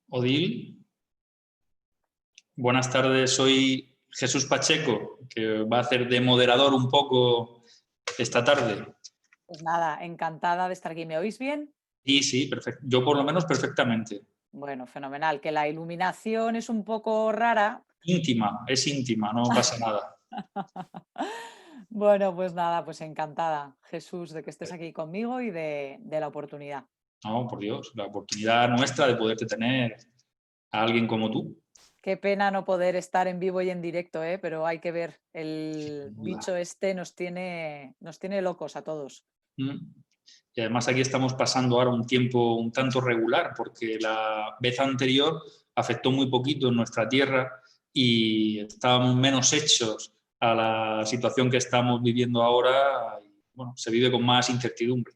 Odil, buenas tardes, soy Jesús Pacheco, que va a hacer de moderador un poco esta tarde. Pues nada, encantada de estar aquí. ¿Me oís bien? Sí, perfecto. Yo por lo menos perfectamente. Bueno, fenomenal. Que la iluminación es un poco rara. Es íntima, no pasa nada. Bueno, pues nada, pues encantada, Jesús, de que estés aquí conmigo y de la oportunidad. No, por Dios, la oportunidad nuestra de poderte tener a alguien como tú. Qué pena no poder estar en vivo y en directo, ¿eh? Pero hay que ver, el Sin duda. bicho este nos tiene locos a todos. Mm. Y además aquí estamos pasando ahora un tiempo un tanto regular, porque la vez anterior afectó muy poquito en nuestra tierra y estábamos menos hechos a la situación que estamos viviendo ahora. Y, bueno, se vive con más incertidumbre.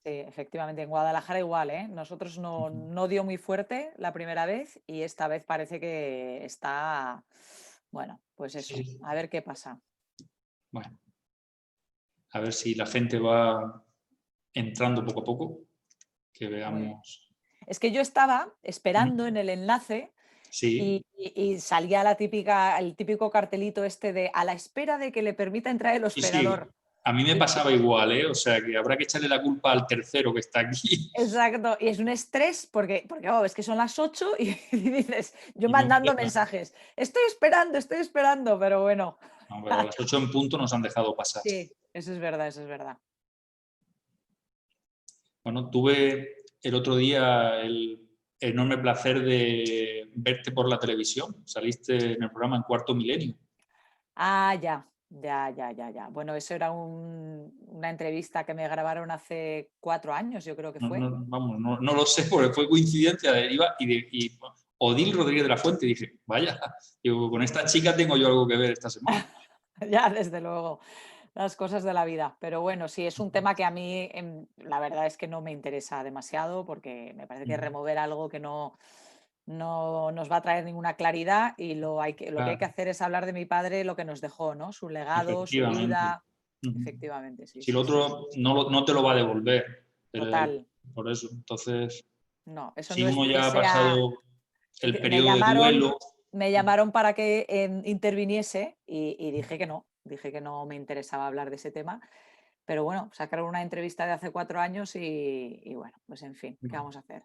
Sí, efectivamente, en Guadalajara igual, ¿eh? Nosotros no dio muy fuerte la primera vez y esta vez parece que está, bueno, pues eso, Sí. a ver qué pasa. Bueno, a ver si la gente va entrando poco a poco, que Muy bien. veamos. Es que yo estaba esperando en el enlace Sí, y salía el típico cartelito este de a la espera de que le permita entrar el sí. hospedador. A mí me Y- pasaba igual, ¿eh? O sea, que habrá que echarle la culpa al tercero que está aquí. Exacto, y es un estrés porque es que son las 8 y, y dices, yo Y no mandando empieza. mensajes, estoy esperando, pero bueno. No, pero a las 8 en punto nos han dejado pasar. Sí, eso es verdad, eso es verdad. Bueno, tuve el otro día el enorme placer de verte por la televisión. Saliste en el programa En Cuarto Milenio. Ah, ya. Bueno, eso era una entrevista que me grabaron hace 4 años, yo creo que No, fue. vamos, no lo sé, porque fue coincidencia de iba y bueno, Odil Rodríguez de la Fuente. Y dije, vaya, digo, con esta chica tengo yo algo que ver esta semana. Ya, desde luego, las cosas de la vida. Pero bueno, sí, es un tema que a mí, la verdad es que no me interesa demasiado porque me parece que remover algo que no nos va a traer ninguna claridad y lo que hay que Claro, hacer es hablar de mi padre, lo que nos dejó, ¿no? Su legado, su efectivamente. vida. Efectivamente, sí, Si el sí, sí. otro no te lo va a devolver. Total. Por eso, entonces, No, eso si no es uno que ya ha sea. pasado el Me periodo de llamaron, duelo, me llamaron para que interviniese y dije que no me interesaba hablar de ese tema. Pero bueno, sacaron una entrevista de hace 4 años y bueno, pues en fin, ¿qué vamos a hacer?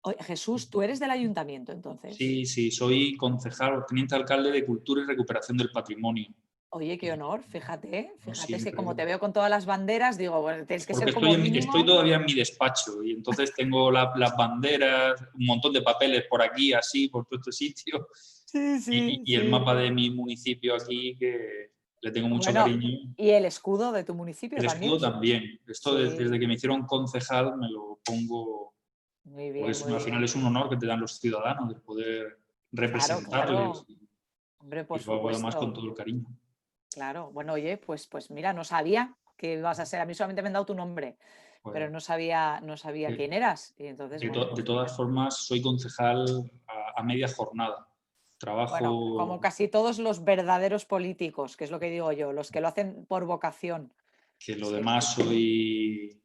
Oye, Jesús, tú eres del ayuntamiento entonces. sí, soy concejal o teniente alcalde de Cultura y Recuperación del Patrimonio. Oye, qué honor, ¿No? fíjate, es que Siempre. como te veo con todas las banderas, digo, bueno, tienes que Porque ser como estoy mínimo. todavía en mi despacho y entonces tengo las banderas, un montón de papeles por aquí, así, por todo este sitio Sí, sí, y el sí. mapa de mi municipio aquí que le tengo mucho Bueno, cariño. ¿y el escudo de tu municipio El también? escudo también. Esto desde Sí, que me hicieron concejal me lo pongo, muy porque bien, muy al final bien. es un honor que te dan los ciudadanos de poder Claro, representarles claro. Hombre, por y lo hago además con supuesto. todo el cariño. Claro. Bueno, oye, pues mira, no sabía que ibas a ser. A mí solamente me han dado tu nombre, pero Pues, no sabía quién eras. Y entonces, bueno, de pues mira. todas formas, soy concejal a media jornada. Bueno, como Trabajo casi todos los verdaderos políticos, que es lo que digo yo, los que lo hacen por vocación. que lo Sí, demás soy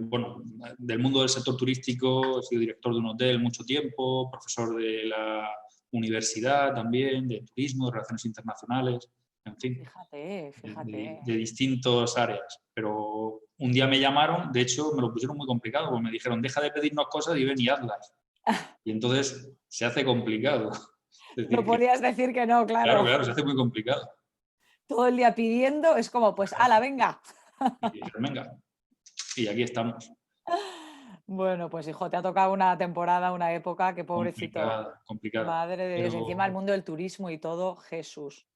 bueno, del mundo del sector turístico, he sido director de un hotel mucho tiempo, profesor de la universidad también, de turismo, de relaciones internacionales, en fin, fíjate, de fíjate. distintas áreas. Pero un día me llamaron, de hecho me lo pusieron muy complicado, porque me dijeron, deja de pedirnos cosas y ven y hazlas. Y entonces se hace complicado. Es No decir, que, podías decir que no, claro. claro, se hace muy complicado. Todo el día pidiendo, es como, pues, ala, venga. Y dijeron, venga, y aquí estamos. Bueno, pues hijo, te ha tocado una temporada, una época, qué pobrecito. Complicada. Madre de Dios, y encima el Pero, mundo del turismo y todo, Jesús.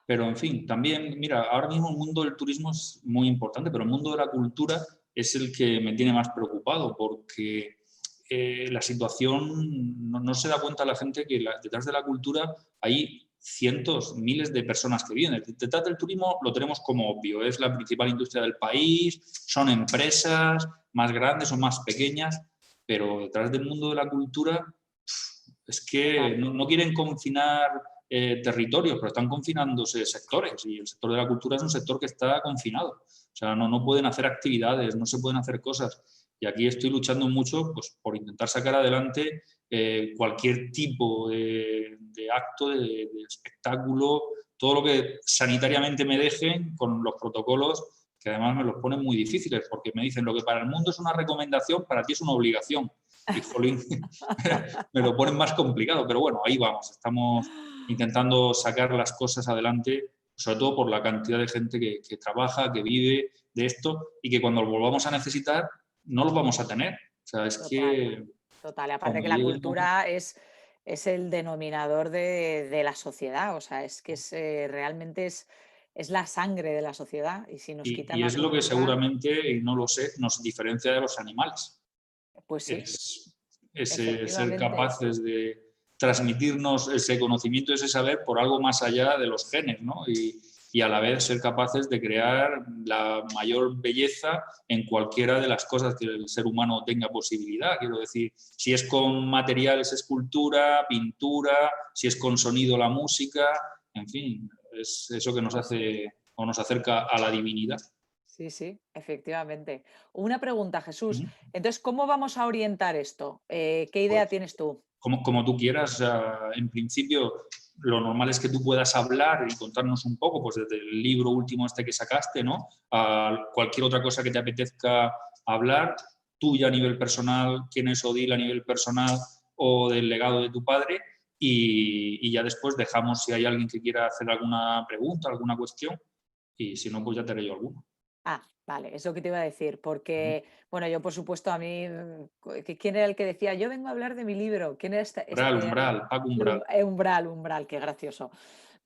pero, en fin, también, mira, ahora mismo el mundo del turismo es muy importante, pero el mundo de la cultura es el que me tiene más preocupado porque la situación no se da cuenta la gente que detrás de la cultura hay cientos, miles de personas que viven. Detrás del turismo lo tenemos como obvio, es la principal industria del país, son empresas más grandes o más pequeñas, pero detrás del mundo de la cultura es que Total. no quieren confinar territorios, pero están confinándose sectores y el sector de la cultura es un sector que está confinado. O sea, no pueden hacer actividades, no se pueden hacer cosas. Y aquí estoy luchando mucho pues, por intentar sacar adelante cualquier tipo de acto, de espectáculo, todo lo que sanitariamente me dejen con los protocolos, que además me los ponen muy difíciles, porque me dicen lo que para el mundo es una recomendación, para ti es una obligación. Y jolín, me lo ponen más complicado, pero bueno, ahí vamos, estamos intentando sacar las cosas adelante, sobre todo por la cantidad de gente que trabaja, que vive de esto y que cuando lo volvamos a necesitar no los vamos a tener. O sea, es Total, que total. Y aparte cuando que la llegue el momento... cultura es el denominador de la sociedad, o sea, es que realmente es la sangre de la sociedad y si nos quitan Y la es lo que cultura, seguramente, y no lo sé, nos diferencia de los animales. pues sí, Es ese ser efectivamente. capaces de transmitirnos ese conocimiento, ese saber por algo más allá de los genes, ¿no? Y a la vez ser capaces de crear la mayor belleza en cualquiera de las cosas que el ser humano tenga posibilidad. Quiero decir, si es con materiales, escultura, pintura, si es con sonido, la música, en fin, es eso que nos Sí, sí. hace o nos acerca a la divinidad. Sí, sí, efectivamente. Una pregunta, Jesús. Ujú. Entonces, ¿cómo vamos a orientar esto? ¿Qué idea Pues tienes tú? como tú quieras. O sea, en principio, lo normal es que tú puedas hablar y contarnos un poco, pues desde el libro último este que sacaste, ¿no? A cualquier otra cosa que te apetezca hablar, tuya a nivel personal, quién es Odile a nivel personal o del legado de tu padre. Y ya después dejamos si hay alguien que quiera hacer alguna pregunta, alguna cuestión, y si no, pues ya te haré yo alguna. Ah, vale, es lo que te iba a decir, Ujú. porque, bueno, yo por supuesto a mí, ¿quién era el que decía, yo vengo a hablar de mi libro? ¿Quién era Umbral, Paco Umbral. Umbral, Umbral, qué gracioso.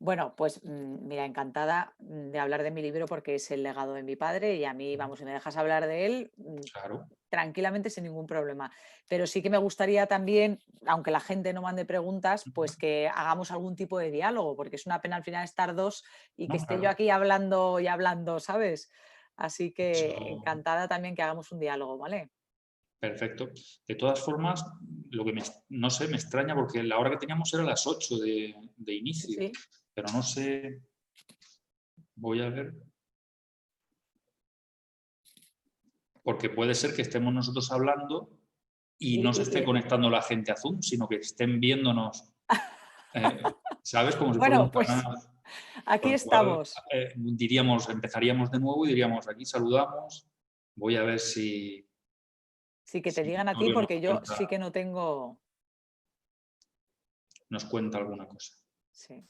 Bueno, pues mira, encantada de hablar de mi libro porque es el legado de mi padre y a mí, vamos, si me dejas hablar de él, Claro. tranquilamente sin ningún problema. Pero sí que me gustaría también, aunque la gente no mande preguntas, pues que hagamos algún tipo de diálogo, porque es una pena al final estar dos y que No, esté yo claro. aquí hablando y hablando, ¿sabes? Así que Eso. encantada también que hagamos un diálogo, ¿vale? Perfecto. De todas formas, lo que no sé, me extraña porque la hora que teníamos era las 8 de Sí, inicio, sí. pero no sé, voy a ver, porque puede ser que estemos nosotros hablando y Y, no se y- esté y- conectando la gente a Zoom, sino que estén viéndonos, ¿sabes? Como si fuera Bueno, un pues canal, aquí con lo cual estamos. diríamos, empezaríamos de nuevo y diríamos, aquí saludamos, voy a ver Sí, que te si digan a ti Norio porque yo sí que no tengo... nos cuenta alguna cosa. Sí.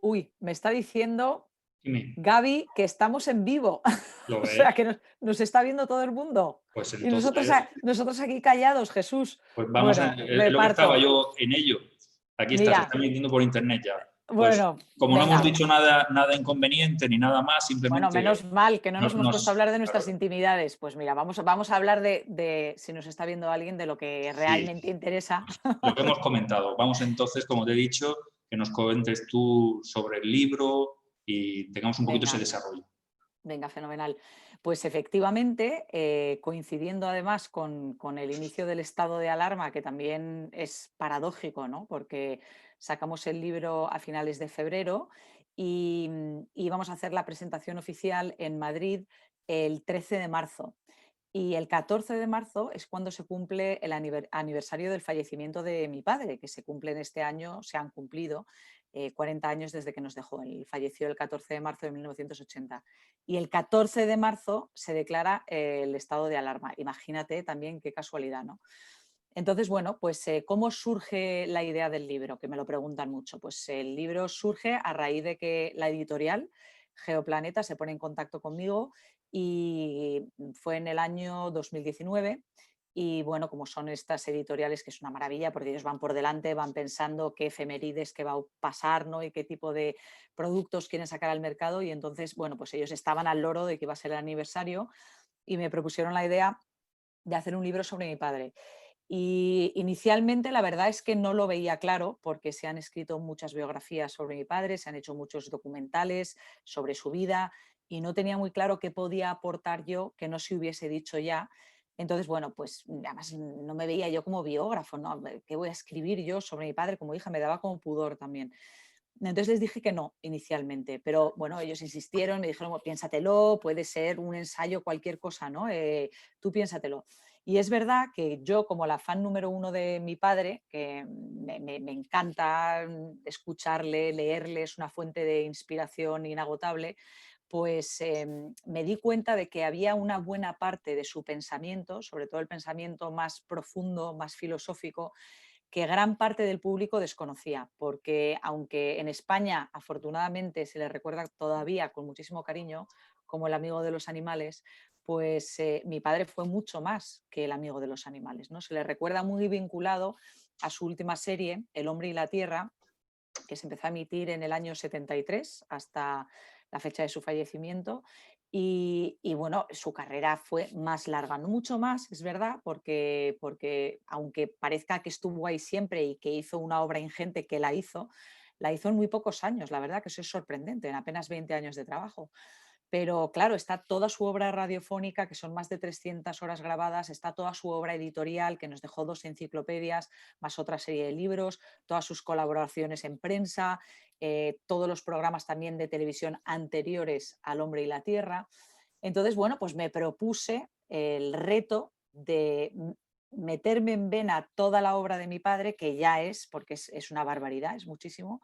Uy, me está diciendo Dime, Gaby que estamos en vivo. ¿lo O sea, ves? que nos está viendo todo el mundo. Pues Y nosotros, entonces nosotros aquí callados, Jesús. pues vamos, Bueno, es me lo que estaba parto. yo en ello. Aquí está, se Mira, está emitiendo por internet ya. Pues bueno, como no hemos venga. dicho nada inconveniente ni nada más, Bueno, simplemente menos mal que no nos hemos puesto a hablar de nuestras claro, intimidades. Pues mira, vamos a hablar si nos está viendo alguien, de lo que sí, realmente interesa. lo que hemos comentado. Vamos entonces, como te he dicho, que nos comentes tú sobre el libro y tengamos un poquito ese Venga. desarrollo. Venga, fenomenal. Pues efectivamente, coincidiendo además con el inicio del estado de alarma, que también es paradójico, ¿no? Porque sacamos el libro a finales de febrero y vamos a hacer la presentación oficial en Madrid el 13 de marzo. Y el 14 de marzo es cuando se cumple el aniversario del fallecimiento de mi padre, que se cumplen este año, se han cumplido 40 años desde que nos dejó. Él falleció el 14 de marzo de 1980. Y el 14 de marzo se declara el estado de alarma. Imagínate también qué casualidad, ¿no? Entonces, bueno, pues ¿cómo surge la idea del libro? Que me lo preguntan mucho. Pues el libro surge a raíz de que la editorial Geoplaneta se pone en contacto conmigo y fue en el año 2019 Y bueno, como son estas editoriales, que es una maravilla, porque ellos van por delante, van pensando qué efemérides, qué va a pasar, ¿no? Y qué tipo de productos quieren sacar al mercado. Y entonces, bueno, pues ellos estaban al loro de que iba a ser el aniversario y me propusieron la idea de hacer un libro sobre mi padre. Y inicialmente la verdad es que no lo veía claro porque se han escrito muchas biografías sobre mi padre, se han hecho muchos documentales sobre su vida y no tenía muy claro qué podía aportar yo que no se hubiese dicho ya. Entonces, bueno, pues además no me veía yo como biógrafo, ¿no? ¿Qué voy a escribir yo sobre mi padre como hija? Me daba como pudor también. Entonces les dije que no inicialmente, pero bueno, ellos insistieron, me dijeron, "Bueno, piénsatelo, puede ser un ensayo, cualquier cosa, ¿no? Tú piénsatelo". Y es verdad que yo, como la fan número uno de mi padre, que me encanta escucharle, leerle, es una fuente de inspiración inagotable, pues me di cuenta de que había una buena parte de su pensamiento, sobre todo el pensamiento más profundo, más filosófico, que gran parte del público desconocía, porque aunque en España afortunadamente se le recuerda todavía con muchísimo cariño como el amigo de los animales, pues mi padre fue mucho más que el amigo de los animales, ¿no? Se le recuerda muy vinculado a su última serie, El hombre y la tierra, que se empezó a emitir en el año 73 hasta la fecha de su fallecimiento. Y bueno, su carrera fue más larga, no mucho más, es verdad, porque aunque parezca que estuvo ahí siempre y que hizo una obra ingente, que la hizo en muy pocos años, la verdad que eso es sorprendente, en apenas 20 años de trabajo. Pero claro, está toda su obra radiofónica, que son más de 300 horas grabadas, está toda su obra editorial, que nos dejó 2 enciclopedias, más otra serie de libros, todas sus colaboraciones en prensa, todos los programas también de televisión anteriores al Hombre y la Tierra. Entonces, bueno, pues me propuse el reto de meterme en vena toda la obra de mi padre, que ya es, porque es una barbaridad, es muchísimo,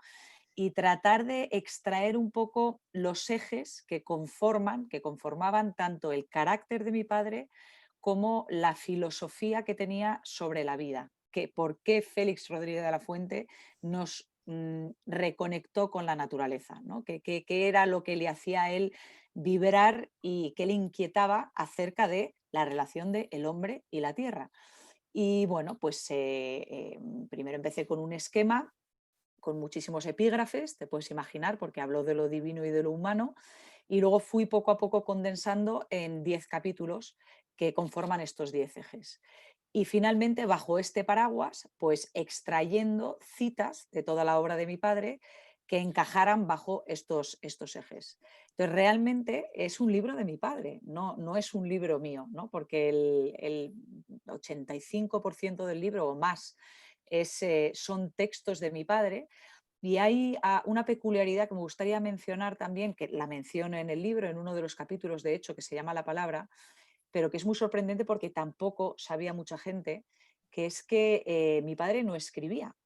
y tratar de extraer un poco los ejes que conformaban tanto el carácter de mi padre como la filosofía que tenía sobre la vida. Que por qué Félix Rodríguez de la Fuente nos reconectó con la naturaleza, ¿no? ¿Qué era lo que le hacía a él vibrar y qué le inquietaba acerca de la relación del hombre y la tierra? Y bueno, pues primero empecé con un esquema con muchísimos epígrafes, te puedes imaginar, porque habló de lo divino y de lo humano, y luego fui poco a poco condensando en 10 capítulos que conforman estos 10 ejes. Y finalmente, bajo este paraguas, pues extrayendo citas de toda la obra de mi padre que encajaran bajo estos ejes. Entonces, realmente es un libro de mi padre, no es un libro mío, ¿no? Porque el 85% del libro o más son textos de mi padre. Y hay una peculiaridad que me gustaría mencionar también, que la menciono en el libro, en uno de los capítulos, de hecho, que se llama La Palabra, pero que es muy sorprendente porque tampoco sabía mucha gente, que es que mi padre no escribía.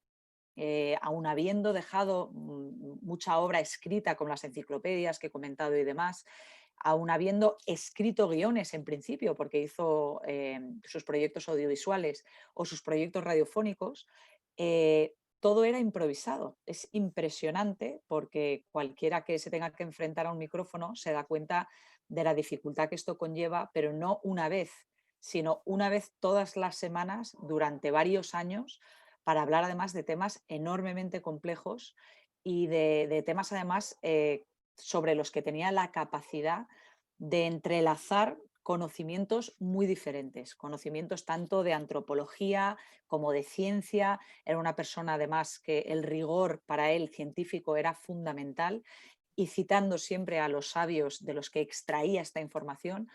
Aun habiendo dejado mucha obra escrita con las enciclopedias que he comentado y demás, aun habiendo escrito guiones en principio, porque hizo sus proyectos audiovisuales o sus proyectos radiofónicos, todo era improvisado. Es impresionante porque cualquiera que se tenga que enfrentar a un micrófono se da cuenta de la dificultad que esto conlleva, pero no una vez, sino una vez todas las semanas durante varios años, para hablar además de temas enormemente complejos y de temas además sobre los que tenía la capacidad de entrelazar conocimientos muy diferentes, conocimientos tanto de antropología como de ciencia. Era una persona además que el rigor para él científico era fundamental, y citando siempre a los sabios de los que extraía esta información,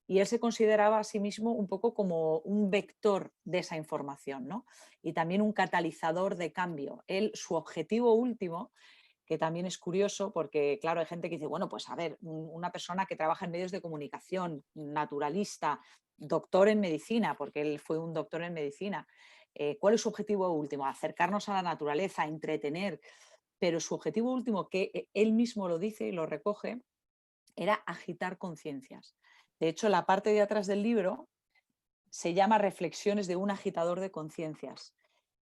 y él se consideraba a sí mismo un poco como un vector de esa información, ¿no? Y también un catalizador de cambio. Él, su objetivo último, que también es curioso porque, claro, hay gente que dice, bueno, pues a ver, una persona que trabaja en medios de comunicación, naturalista, doctor en medicina, porque él fue un doctor en medicina, ¿cuál es su objetivo último? Acercarnos a la naturaleza, entretener, pero su objetivo último, que él mismo lo dice y lo recoge, era agitar conciencias. De hecho, la parte de atrás del libro se llama Reflexiones de un agitador de conciencias.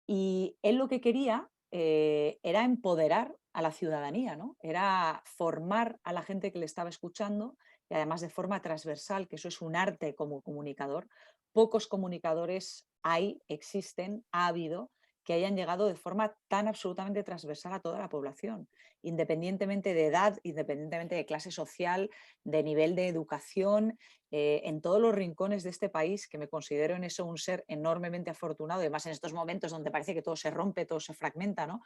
Y él lo que quería era empoderar a la ciudadanía, ¿no? Era formar a la gente que le estaba escuchando, y además de forma transversal, que eso es un arte como comunicador, pocos comunicadores existen, ha habido, que hayan llegado de forma tan absolutamente transversal a toda la población, independientemente de edad, independientemente de clase social, de nivel de educación, en todos los rincones de este país, que me considero en eso un ser enormemente afortunado, además en estos momentos donde parece que todo se rompe, todo se fragmenta, ¿no?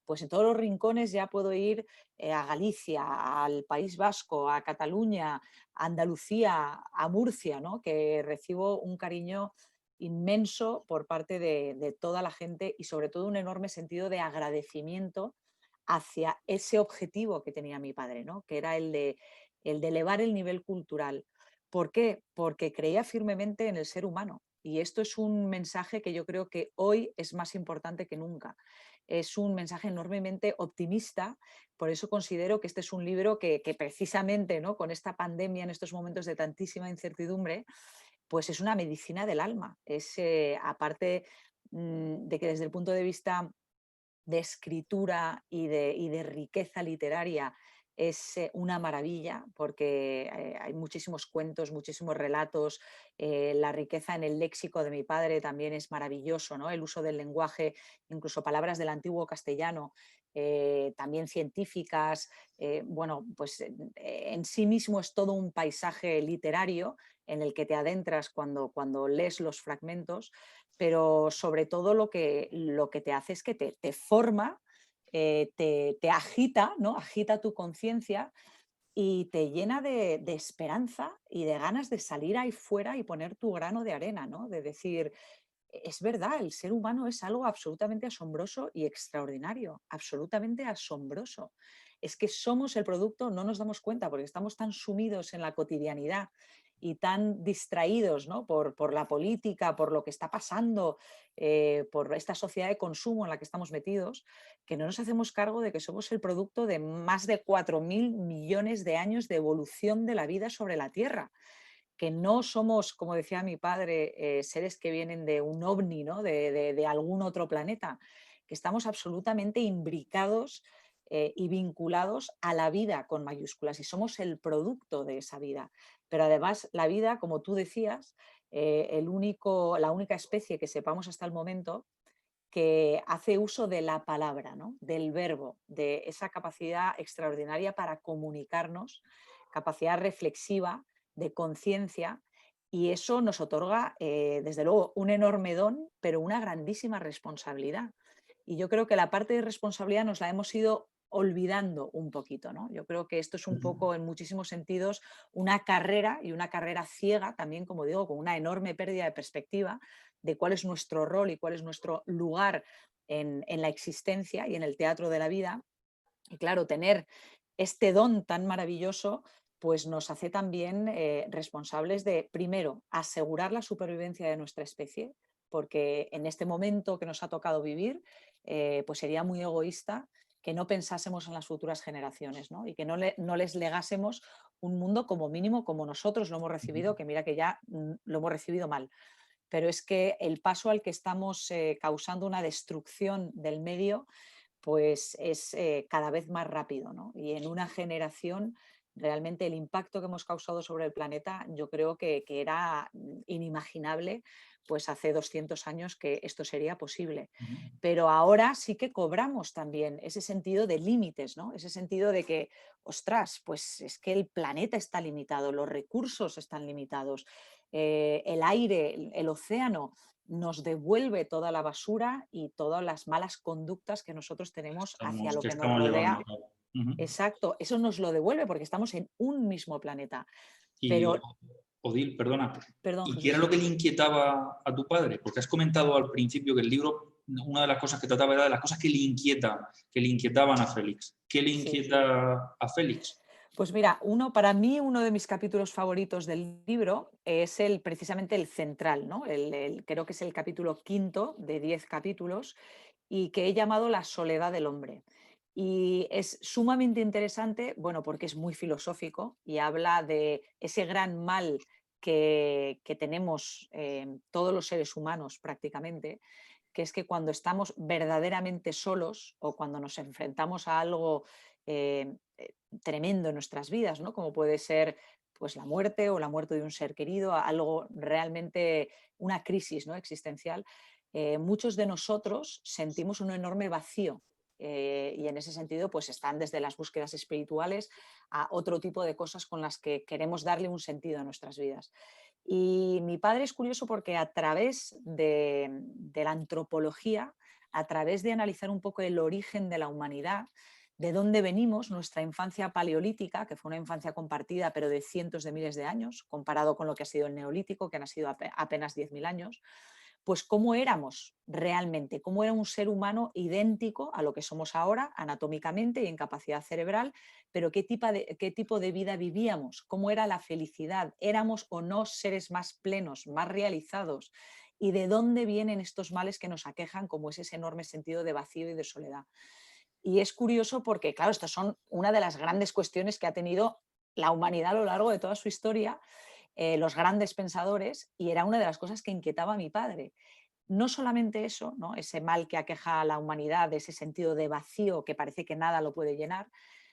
Pues en todos los rincones ya puedo ir a Galicia, al País Vasco, a Cataluña, a Andalucía, a Murcia, ¿no? Que recibo un cariño inmenso por parte de toda la gente y sobre todo un enorme sentido de agradecimiento hacia ese objetivo que tenía mi padre, ¿no? Que era el de elevar el nivel cultural. ¿Por qué? Porque creía firmemente en el ser humano. Y esto es un mensaje que yo creo que hoy es más importante que nunca. Es un mensaje enormemente optimista, por eso considero que este es un libro que precisamente, ¿no? Con esta pandemia, en estos momentos de tantísima incertidumbre, pues es una medicina del alma. Es, aparte de que desde el punto de vista de escritura y de riqueza literaria es una maravilla porque hay muchísimos cuentos, muchísimos relatos, la riqueza en el léxico de mi padre también es maravilloso, ¿no? El uso del lenguaje, incluso palabras del antiguo castellano, también científicas, bueno, pues en sí mismo es todo un paisaje literario en el que te adentras cuando lees los fragmentos, pero sobre todo lo que te hace es que te forma, te agita, ¿no? Agita tu conciencia y te llena de esperanza y de ganas de salir ahí fuera y poner tu grano de arena, ¿no? De decir, es verdad, el ser humano es algo absolutamente asombroso y extraordinario, absolutamente asombroso. Es que somos el producto, no nos damos cuenta porque estamos tan sumidos en la cotidianidad y tan distraídos, ¿no? por la política, por lo que está pasando, por esta sociedad de consumo en la que estamos metidos, que no nos hacemos cargo de que somos el producto de más de 4.000 millones de años de evolución de la vida sobre la Tierra, que no somos, como decía mi padre, seres que vienen de un ovni, ¿no? de algún otro planeta, que estamos absolutamente imbricados y vinculados a la vida con mayúsculas y somos el producto de esa vida. Pero además la vida, como tú decías, la única especie que sepamos hasta el momento que hace uso de la palabra, ¿no? Del verbo, de esa capacidad extraordinaria para comunicarnos, capacidad reflexiva, de conciencia, y eso nos otorga, desde luego, un enorme don, pero una grandísima responsabilidad. Y yo creo que la parte de responsabilidad nos la hemos ido olvidando un poquito, ¿no? Yo creo que esto es un poco, en muchísimos sentidos, una carrera y una carrera ciega, también, como digo, con una enorme pérdida de perspectiva de cuál es nuestro rol y cuál es nuestro lugar en la existencia y en el teatro de la vida. Y claro, tener este don tan maravilloso pues nos hace también responsables de, primero, asegurar la supervivencia de nuestra especie, porque en este momento que nos ha tocado vivir, pues sería muy egoísta que no pensásemos en las futuras generaciones, ¿no? Y que no les legásemos un mundo como mínimo como nosotros lo hemos recibido, que mira que ya lo hemos recibido mal. Pero es que el paso al que estamos causando una destrucción del medio pues es cada vez más rápido, ¿no? Y en una generación realmente el impacto que hemos causado sobre el planeta yo creo que era inimaginable pues hace 200 años que esto sería posible. Pero ahora sí que cobramos también ese sentido de límites, ¿no? Ese sentido de que, ostras, pues es que el planeta está limitado, los recursos están limitados, el aire, el océano nos devuelve toda la basura y todas las malas conductas que nosotros tenemos hacia lo Que que nos estamos llevando rodea. a cabo. Ujú. Exacto, eso nos lo devuelve porque estamos en un mismo planeta. Y Pero, Odil, perdona, perdón, ¿y qué era Jesús. lo que le inquietaba a tu padre? Porque has comentado al principio que el libro, una de las cosas que trataba era de las cosas que le inquietaban a Félix. ¿Qué le Sí. inquieta a Félix? Pues mira, para mí uno de mis capítulos favoritos del libro es precisamente el central, ¿no? Creo que es el capítulo quinto de 10 capítulos y que he llamado La soledad del hombre. Y es sumamente interesante, bueno, porque es muy filosófico y habla de ese gran mal que tenemos todos los seres humanos prácticamente, que es que cuando estamos verdaderamente solos o cuando nos enfrentamos a algo tremendo en nuestras vidas, ¿no? Como puede ser pues la muerte o la muerte de un ser querido, algo realmente, una crisis, ¿no?, existencial, muchos de nosotros sentimos un enorme vacío. Y en ese sentido, pues están desde las búsquedas espirituales a otro tipo de cosas con las que queremos darle un sentido a nuestras vidas. Y mi padre es curioso porque a través de la antropología, a través de analizar un poco el origen de la humanidad, de dónde venimos, nuestra infancia paleolítica, que fue una infancia compartida pero de cientos de miles de años, comparado con lo que ha sido el neolítico, que han sido apenas 10.000 años, pues cómo éramos realmente, cómo era un ser humano idéntico a lo que somos ahora, anatómicamente y en capacidad cerebral, pero qué tipo de vida vivíamos, cómo era la felicidad, éramos o no seres más plenos, más realizados, y de dónde vienen estos males que nos aquejan, como es ese enorme sentido de vacío y de soledad. Y es curioso porque, claro, estas son una de las grandes cuestiones que ha tenido la humanidad a lo largo de toda su historia, los grandes pensadores, y era una de las cosas que inquietaba a mi padre. No solamente eso, ¿no?, ese mal que aqueja a la humanidad, ese sentido de vacío que parece que nada lo puede llenar,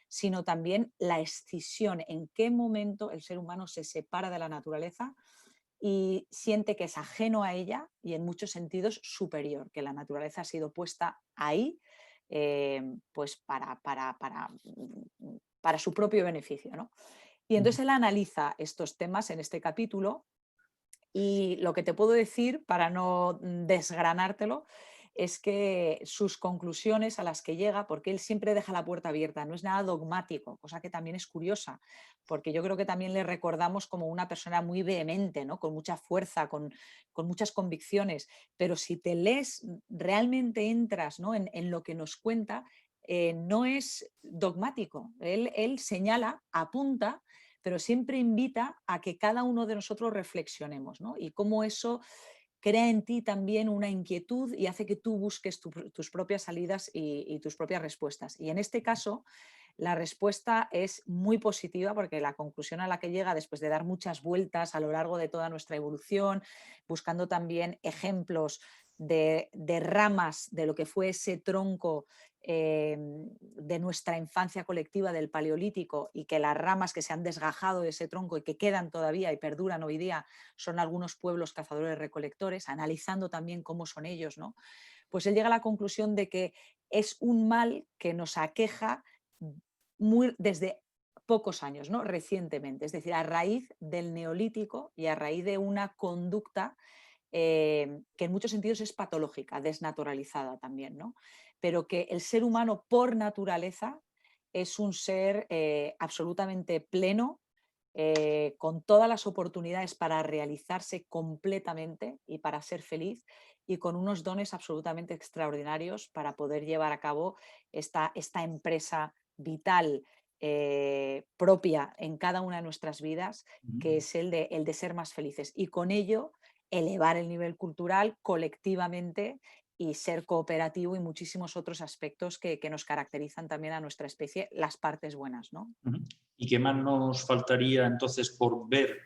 sino también la escisión, en qué momento el ser humano se separa de la naturaleza y siente que es ajeno a ella y en muchos sentidos superior, que la naturaleza ha sido puesta ahí, pues para su propio beneficio, ¿no? Y entonces él analiza estos temas en este capítulo, y lo que te puedo decir, para no desgranártelo, es que sus conclusiones a las que llega, porque él siempre deja la puerta abierta, no es nada dogmático, cosa que también es curiosa, porque yo creo que también le recordamos como una persona muy vehemente, ¿no?, con mucha fuerza, con muchas convicciones, pero si te lees, realmente entras, ¿no?, en lo que nos cuenta, no es dogmático. Él señala, apunta, pero siempre invita a que cada uno de nosotros reflexionemos, ¿no? Y cómo eso crea en ti también una inquietud y hace que tú busques tus propias salidas y tus propias respuestas. Y en este caso, la respuesta es muy positiva porque la conclusión a la que llega después de dar muchas vueltas a lo largo de toda nuestra evolución, buscando también ejemplos de ramas de lo que fue ese tronco, de nuestra infancia colectiva del Paleolítico, y que las ramas que se han desgajado de ese tronco y que quedan todavía y perduran hoy día son algunos pueblos cazadores recolectores, analizando también cómo son ellos, ¿no? Pues él llega a la conclusión de que es un mal que nos aqueja desde pocos años, ¿no?, recientemente, es decir, a raíz del Neolítico y a raíz de una conducta que en muchos sentidos es patológica, desnaturalizada también, ¿no? Pero que el ser humano por naturaleza es un ser absolutamente pleno, con todas las oportunidades para realizarse completamente y para ser feliz, y con unos dones absolutamente extraordinarios para poder llevar a cabo esta empresa vital, propia en cada una de nuestras vidas, que es el de ser más felices. Y con ello elevar el nivel cultural colectivamente y ser cooperativo, y muchísimos otros aspectos que nos caracterizan también a nuestra especie, las partes buenas, ¿no? Ujú. ¿Y qué más nos faltaría entonces por ver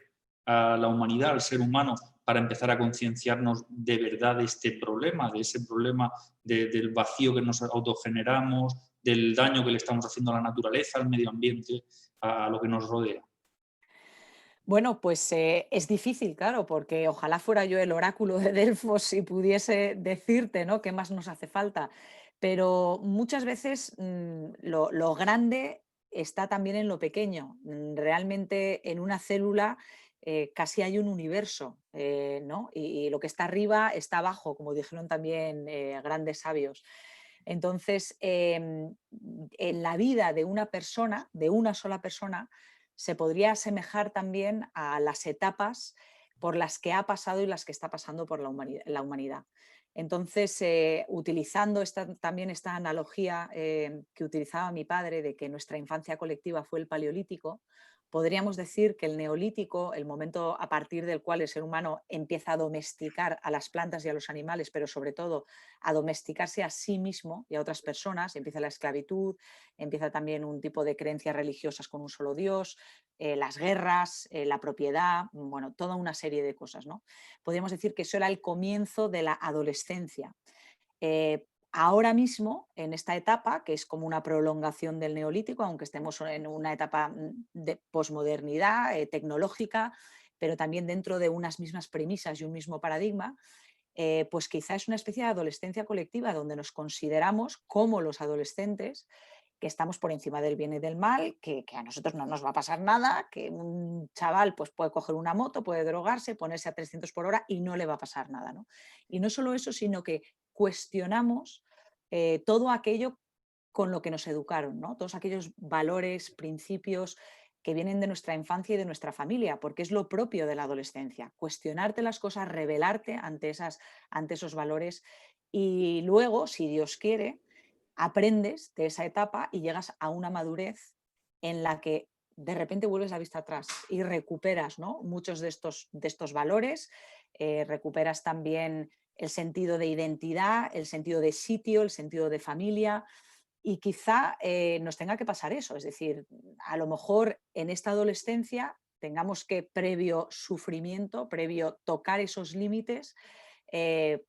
a la humanidad, al ser humano, para empezar a concienciarnos de verdad de este problema, de ese problema del vacío que nos autogeneramos, del daño que le estamos haciendo a la naturaleza, al medio ambiente, a lo que nos rodea? Bueno, pues es difícil, claro, porque ojalá fuera yo el oráculo de Delfos y pudiese decirte, ¿no?, qué más nos hace falta. Pero muchas veces lo grande está también en lo pequeño. Realmente en una célula casi hay un universo, ¿no? Y lo que está arriba está abajo, como dijeron también grandes sabios. Entonces, en la vida de una persona, de una sola persona, se podría asemejar también a las etapas por las que ha pasado y las que está pasando por la humanidad. Entonces, utilizando también esta analogía que utilizaba mi padre, de que nuestra infancia colectiva fue el Paleolítico, podríamos decir que el Neolítico, el momento a partir del cual el ser humano empieza a domesticar a las plantas y a los animales, pero sobre todo a domesticarse a sí mismo y a otras personas, empieza la esclavitud, empieza también un tipo de creencias religiosas con un solo Dios, las guerras, la propiedad, bueno, toda una serie de cosas, ¿no? Podríamos decir que eso era el comienzo de la adolescencia. ahora mismo, en esta etapa, que es como una prolongación del neolítico, aunque estemos en una etapa de posmodernidad tecnológica, pero también dentro de unas mismas premisas y un mismo paradigma, pues quizá es una especie de adolescencia colectiva donde nos consideramos como los adolescentes que estamos por encima del bien y del mal, que a nosotros no nos va a pasar nada, que un chaval pues, puede coger una moto, puede drogarse, ponerse a 300 por hora y no le va a pasar nada, ¿no? Y no solo eso, sino que cuestionamos todo aquello con lo que nos educaron, ¿no? Todos aquellos valores, principios que vienen de nuestra infancia y de nuestra familia, porque es lo propio de la adolescencia, cuestionarte las cosas, rebelarte ante esos valores y luego, si Dios quiere, aprendes de esa etapa y llegas a una madurez en la que de repente vuelves la vista atrás y recuperas, ¿no?, muchos de estos valores, recuperas también el sentido de identidad, el sentido de sitio, el sentido de familia y quizá nos tenga que pasar eso, es decir, a lo mejor en esta adolescencia tengamos que, previo sufrimiento, previo tocar esos límites,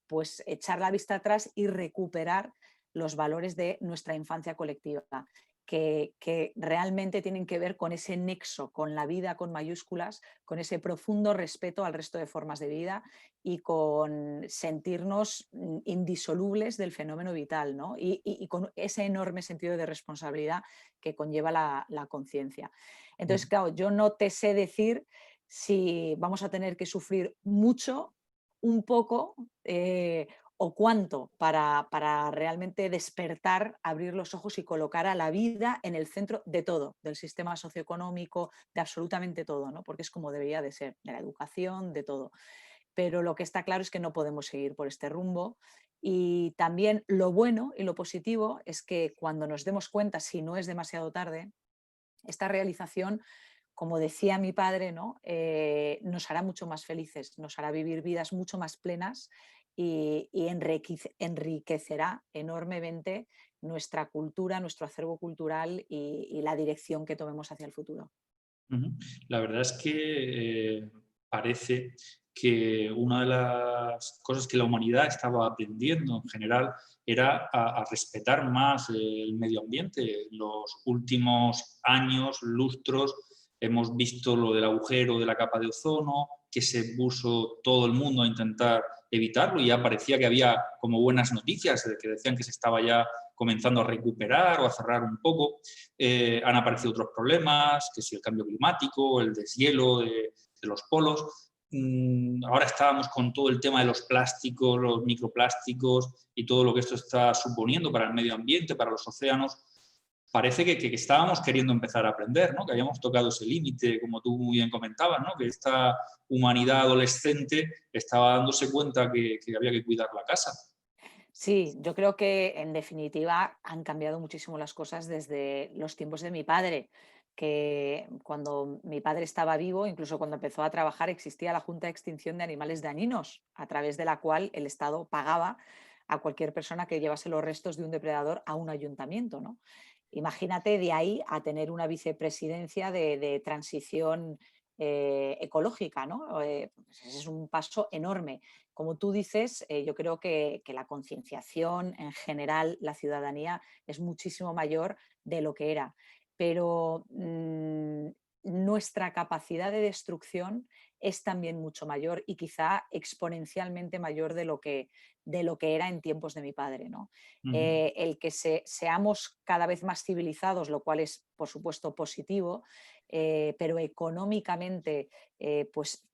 pues echar la vista atrás y recuperar los valores de nuestra infancia colectiva, que realmente tienen que ver con ese nexo, con la vida con mayúsculas, con ese profundo respeto al resto de formas de vida y con sentirnos indisolubles del fenómeno vital, ¿no? Y con ese enorme sentido de responsabilidad que conlleva la conciencia. Entonces, claro, yo no te sé decir si vamos a tener que sufrir mucho, un poco o cuánto para realmente despertar, abrir los ojos y colocar a la vida en el centro de todo, del sistema socioeconómico, de absolutamente todo, ¿no? Porque es como debería de ser, de la educación, de todo. Pero lo que está claro es que no podemos seguir por este rumbo. Y también lo bueno y lo positivo es que cuando nos demos cuenta, si no es demasiado tarde, esta realización, como decía mi padre, ¿no? Nos hará mucho más felices, nos hará vivir vidas mucho más plenas y enriquecerá enormemente nuestra cultura, nuestro acervo cultural y la dirección que tomemos hacia el futuro. Ujú. La verdad es que parece que una de las cosas que la humanidad estaba aprendiendo en general era a respetar más el medio ambiente. En los últimos años, lustros, hemos visto lo del agujero de la capa de ozono, que se puso todo el mundo a intentar evitarlo y ya parecía que había como buenas noticias, que decían que se estaba ya comenzando a recuperar o a cerrar un poco. Han aparecido otros problemas, que si el cambio climático, el deshielo de los polos. Ahora estábamos con todo el tema de los plásticos, los microplásticos y todo lo que esto está suponiendo para el medio ambiente, para los océanos. Parece que estábamos queriendo empezar a aprender, ¿no? Que habíamos tocado ese límite, como tú muy bien comentabas, ¿no? Que esta humanidad adolescente estaba dándose cuenta que había que cuidar la casa. Sí, yo creo que en definitiva han cambiado muchísimo las cosas desde los tiempos de mi padre, que cuando mi padre estaba vivo, incluso cuando empezó a trabajar, existía la Junta de Extinción de Animales Dañinos, a través de la cual el Estado pagaba a cualquier persona que llevase los restos de un depredador a un ayuntamiento, ¿no? Imagínate de ahí a tener una vicepresidencia de transición ecológica, ¿no? Pues ese es un paso enorme. Como tú dices, yo creo que la concienciación en general, la ciudadanía, es muchísimo mayor de lo que era. Pero nuestra capacidad de destrucción es también mucho mayor y quizá exponencialmente mayor de lo que era en tiempos de mi padre, ¿no? Ujú. El que seamos cada vez más civilizados, lo cual es, por supuesto, positivo, pero económicamente, pues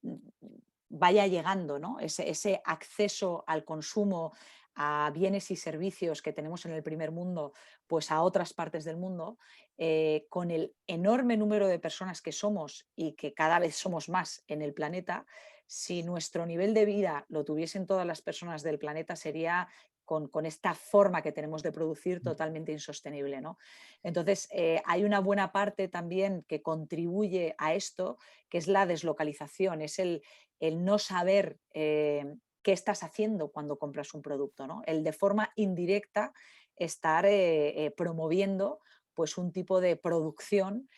vaya llegando, ¿no? Ese acceso al consumo, a bienes y servicios que tenemos en el primer mundo, pues a otras partes del mundo, con el enorme número de personas que somos y que cada vez somos más en el planeta, si nuestro nivel de vida lo tuviesen todas las personas del planeta, sería con esta forma que tenemos de producir totalmente insostenible, ¿no? Entonces, hay una buena parte también que contribuye a esto, que es la deslocalización, es el no saber qué estás haciendo cuando compras un producto, ¿no? El de forma indirecta estar promoviendo pues un tipo de producción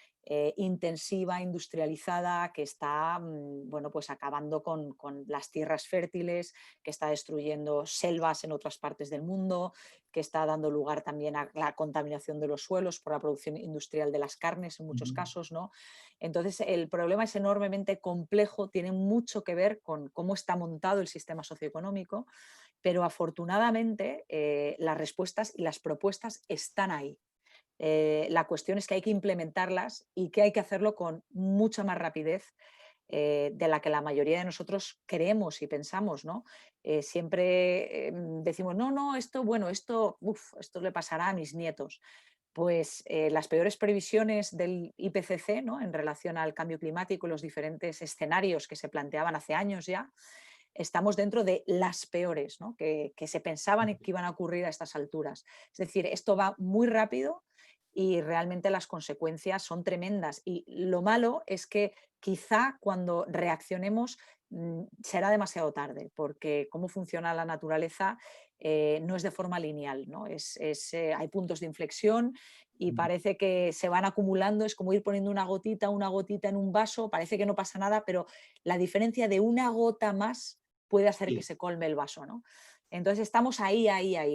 intensiva, industrializada, que está bueno, pues acabando con las tierras fértiles, que está destruyendo selvas en otras partes del mundo, que está dando lugar también a la contaminación de los suelos por la producción industrial de las carnes en muchos casos, ¿no? Entonces, el problema es enormemente complejo, tiene mucho que ver con cómo está montado el sistema socioeconómico, pero afortunadamente las respuestas y las propuestas están ahí. La cuestión es que hay que implementarlas y que hay que hacerlo con mucha más rapidez de la que la mayoría de nosotros creemos y pensamos, ¿no? Siempre decimos, no, no, esto, bueno, esto le pasará a mis nietos. Pues las peores previsiones del IPCC, ¿no? En relación al cambio climático y los diferentes escenarios que se planteaban hace años ya, estamos dentro de las peores, ¿no? Que se pensaban que iban a ocurrir a estas alturas. Es decir, esto va muy rápido y realmente las consecuencias son tremendas. Y lo malo es que quizá cuando reaccionemos será demasiado tarde, porque cómo funciona la naturaleza no es de forma lineal, ¿no? Hay puntos de inflexión y parece que se van acumulando, es como ir poniendo una gotita en un vaso, parece que no pasa nada, pero la diferencia de una gota más puede hacer que Sí. se colme el vaso, ¿no? Entonces estamos ahí,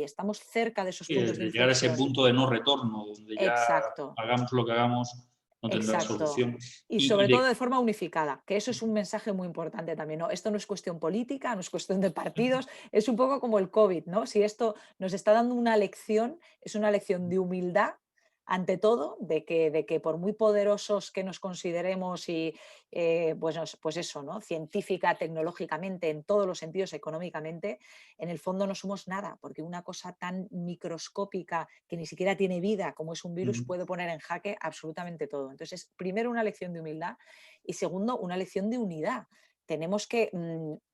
estamos cerca de esos Sí, puntos de de llegar a ese inflexión. punto de no retorno, donde ya Exacto, hagamos lo que hagamos, no tendrá exacto. solución. Y Y sobre todo de, de forma unificada, que eso es un mensaje muy importante también, ¿no? Esto no es cuestión política, no es cuestión de partidos, es un poco como el COVID, ¿no? Si esto nos está dando una lección, es una lección de humildad ante todo, de que por muy poderosos que nos consideremos y pues eso, ¿no? Científica, tecnológicamente, en todos los sentidos, económicamente, en el fondo no somos nada, porque una cosa tan microscópica que ni siquiera tiene vida como es un virus puede poner en jaque absolutamente todo. Entonces, primero una lección de humildad y segundo una lección de unidad. Tenemos que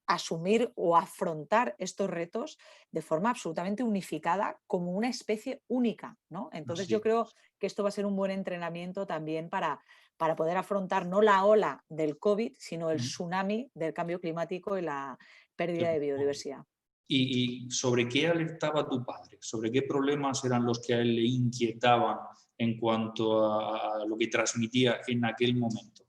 asumir o afrontar estos retos de forma absolutamente unificada como una especie única, ¿no? Entonces yo así, creo que esto va a ser un buen entrenamiento también para poder afrontar no la ola del COVID, sino el tsunami del cambio climático y la pérdida de biodiversidad. ¿Y sobre qué alertaba tu padre? ¿Sobre qué problemas eran los que a él le inquietaban en cuanto a lo que transmitía en aquel momento?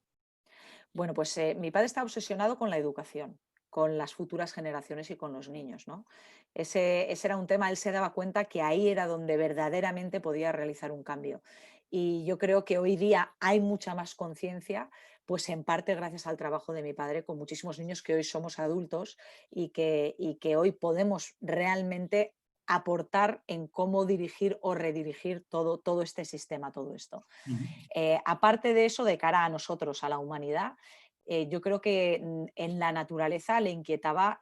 Bueno, pues mi padre está obsesionado con la educación, con las futuras generaciones y con los niños, ¿no? Ese era un tema, él se daba cuenta que ahí era donde verdaderamente podía realizar un cambio. Y yo creo que hoy día hay mucha más conciencia, pues en parte gracias al trabajo de mi padre con muchísimos niños que hoy somos adultos y que hoy podemos realmente aportar en cómo dirigir o redirigir todo este sistema, todo esto. Ujú. Aparte de eso, de cara a nosotros, a la humanidad, yo creo que en la naturaleza le inquietaba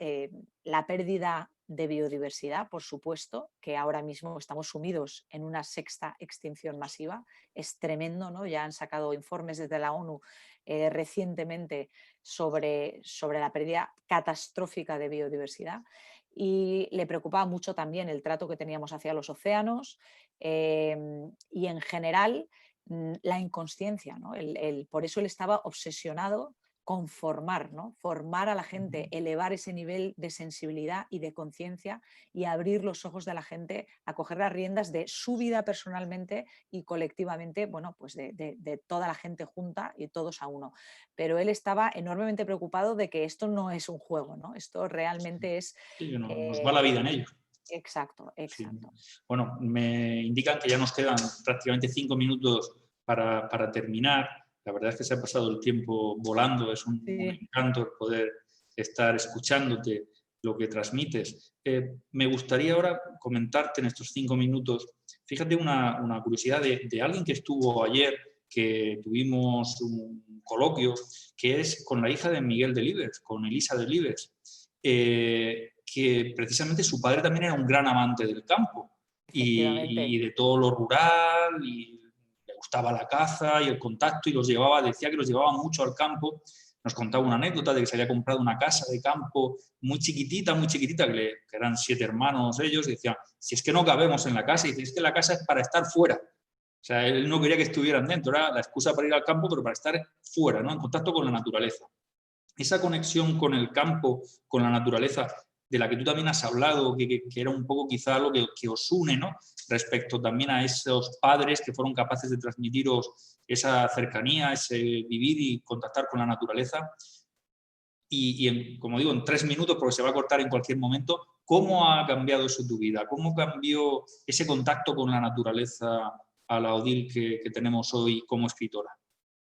la pérdida de biodiversidad, por supuesto, que ahora mismo estamos sumidos en una sexta extinción masiva. Es tremendo, ¿no? Ya han sacado informes desde la ONU recientemente sobre la pérdida catastrófica de biodiversidad. Y le preocupaba mucho también el trato que teníamos hacia los océanos y en general la inconsciencia, ¿no? Por eso él estaba obsesionado con formar, ¿no? Formar a la gente, elevar ese nivel de sensibilidad y de conciencia y abrir los ojos de la gente a coger las riendas de su vida personalmente y colectivamente, bueno, pues de toda la gente junta y todos a uno. Pero él estaba enormemente preocupado de que esto no es un juego, ¿no? Esto realmente es... Sí, que nos va la eh, vida en ello. exacto, Sí. exacto. Bueno, me indican que ya nos quedan prácticamente 5 minutos para terminar. La verdad es que se ha pasado el tiempo volando, es un Sí. encanto el poder estar escuchándote lo que transmites. Me gustaría ahora comentarte en estos 5 minutos, fíjate una curiosidad de alguien que estuvo ayer, que tuvimos un coloquio, que es con la hija de Miguel Delibes, con Elisa Delibes. Que precisamente su padre también era un gran amante del campo y Efectivamente. de todo lo rural, y le gustaba la caza y el contacto, y los llevaba, decía que los llevaba mucho al campo. Nos contaba una anécdota de que se había comprado una casa de campo muy chiquitita, que eran 7 hermanos ellos, y decían, si es que no cabemos en la casa, y dice, es que la casa es para estar fuera. O sea, él no quería que estuvieran dentro, era la excusa para ir al campo, pero para estar fuera, ¿no? En contacto con la naturaleza. Esa conexión con el campo, con la naturaleza, de la que tú también has hablado, que era un poco quizá lo que os une, ¿no? Respecto también a esos padres que fueron capaces de transmitiros esa cercanía, ese vivir y contactar con la naturaleza. Como digo, en 3 minutos, porque se va a cortar en cualquier momento, ¿cómo ha cambiado eso tu vida? ¿Cómo cambió ese contacto con la naturaleza a la Odil que tenemos hoy como escritora?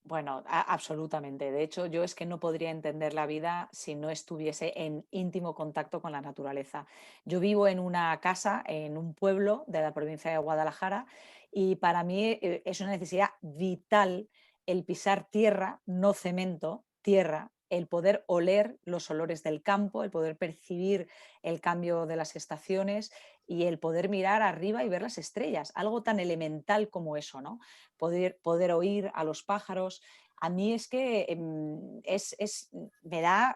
Bueno, absolutamente. De hecho, yo es que no podría entender la vida si no estuviese en íntimo contacto con la naturaleza. Yo vivo en una casa, en un pueblo de la provincia de Guadalajara, y para mí es una necesidad vital el pisar tierra, no cemento, tierra, el poder oler los olores del campo, el poder percibir el cambio de las estaciones y el poder mirar arriba y ver las estrellas, algo tan elemental como eso, ¿no? Poder oír a los pájaros. A mí es que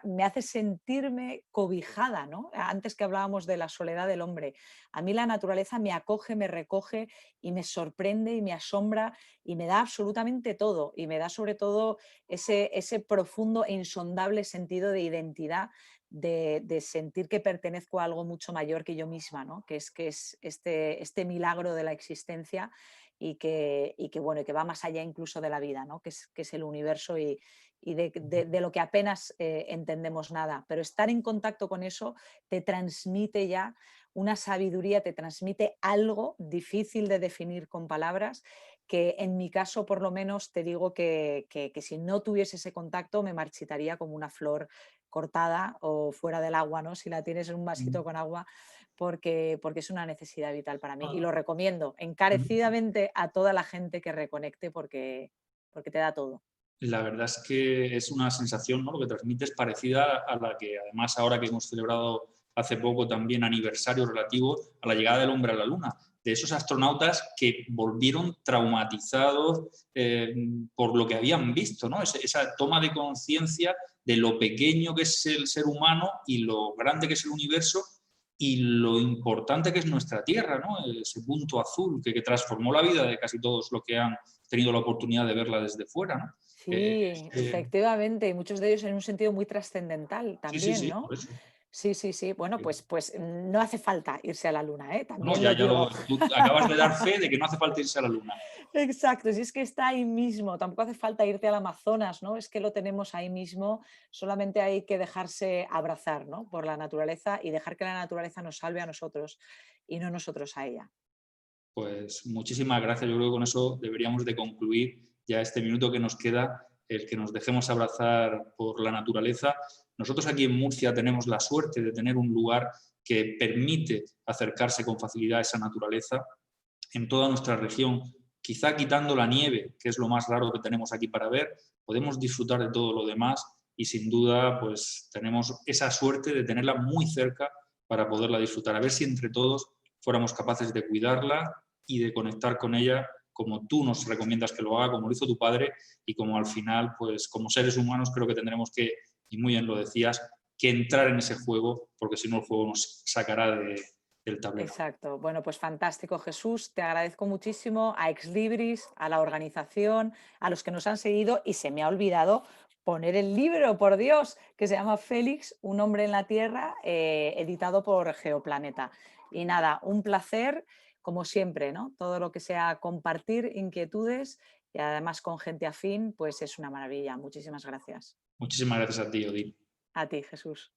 me hace sentirme cobijada, ¿no? Antes que hablábamos de la soledad del hombre. A mí la naturaleza me acoge, me recoge y me sorprende y me asombra y me da absolutamente todo. Y me da sobre todo ese profundo e insondable sentido de identidad, de sentir que pertenezco a algo mucho mayor que yo misma, ¿no? Que es este milagro de la existencia y que va más allá incluso de la vida, ¿no? Que es el universo y de lo que apenas entendemos nada. Pero estar en contacto con eso te transmite ya una sabiduría, te transmite algo difícil de definir con palabras, que en mi caso por lo menos te digo que si no tuviese ese contacto me marchitaría como una flor cortada o fuera del agua, ¿no? Si la tienes en un vasito con agua, porque es una necesidad vital para mí y lo recomiendo encarecidamente a toda la gente que reconecte porque te da todo. La verdad es que es una sensación, ¿no? Lo que transmite es parecida a la que, además, ahora que hemos celebrado hace poco también aniversario relativo a la llegada del hombre a la Luna, de esos astronautas que volvieron traumatizados por lo que habían visto, ¿no? Esa toma de conciencia de lo pequeño que es el ser humano y lo grande que es el universo y lo importante que es nuestra Tierra, ¿no? Ese punto azul que transformó la vida de casi todos los que han tenido la oportunidad de verla desde fuera, ¿no? Sí, efectivamente, y muchos de ellos en un sentido muy trascendental Sí, sí, también, sí, ¿no? por eso. Sí, sí, sí. Bueno, pues no hace falta irse a la luna, ¿eh? No, También lo digo. tú acabas de dar fe de que no hace falta irse a la Luna. Exacto, si es que está ahí mismo, tampoco hace falta irte al Amazonas, ¿no? Es que lo tenemos ahí mismo, solamente hay que dejarse abrazar, ¿no? Por la naturaleza y dejar que la naturaleza nos salve a nosotros y no nosotros a ella. Pues muchísimas gracias. Yo creo que con eso deberíamos de concluir ya este minuto que nos queda, el que nos dejemos abrazar por la naturaleza. Nosotros aquí en Murcia tenemos la suerte de tener un lugar que permite acercarse con facilidad a esa naturaleza. En toda nuestra región, quizá quitando la nieve, que es lo más raro que tenemos aquí para ver, podemos disfrutar de todo lo demás y sin duda pues tenemos esa suerte de tenerla muy cerca para poderla disfrutar. A ver si entre todos fuéramos capaces de cuidarla y de conectar con ella como tú nos recomiendas que lo haga, como lo hizo tu padre y como al final, pues como seres humanos creo que tendremos que, y muy bien lo decías, que entrar en ese juego, porque si no el juego nos sacará del tablero. Exacto. Bueno, pues fantástico, Jesús. Te agradezco muchísimo a Exlibris, a la organización, a los que nos han seguido y se me ha olvidado poner el libro, por Dios, que se llama Félix, un hombre en la Tierra, editado por Geoplaneta. Y nada, un placer, como siempre, ¿no? Todo lo que sea compartir inquietudes y además con gente afín, pues es una maravilla. Muchísimas gracias. Muchísimas gracias a ti, Odil. A ti, Jesús.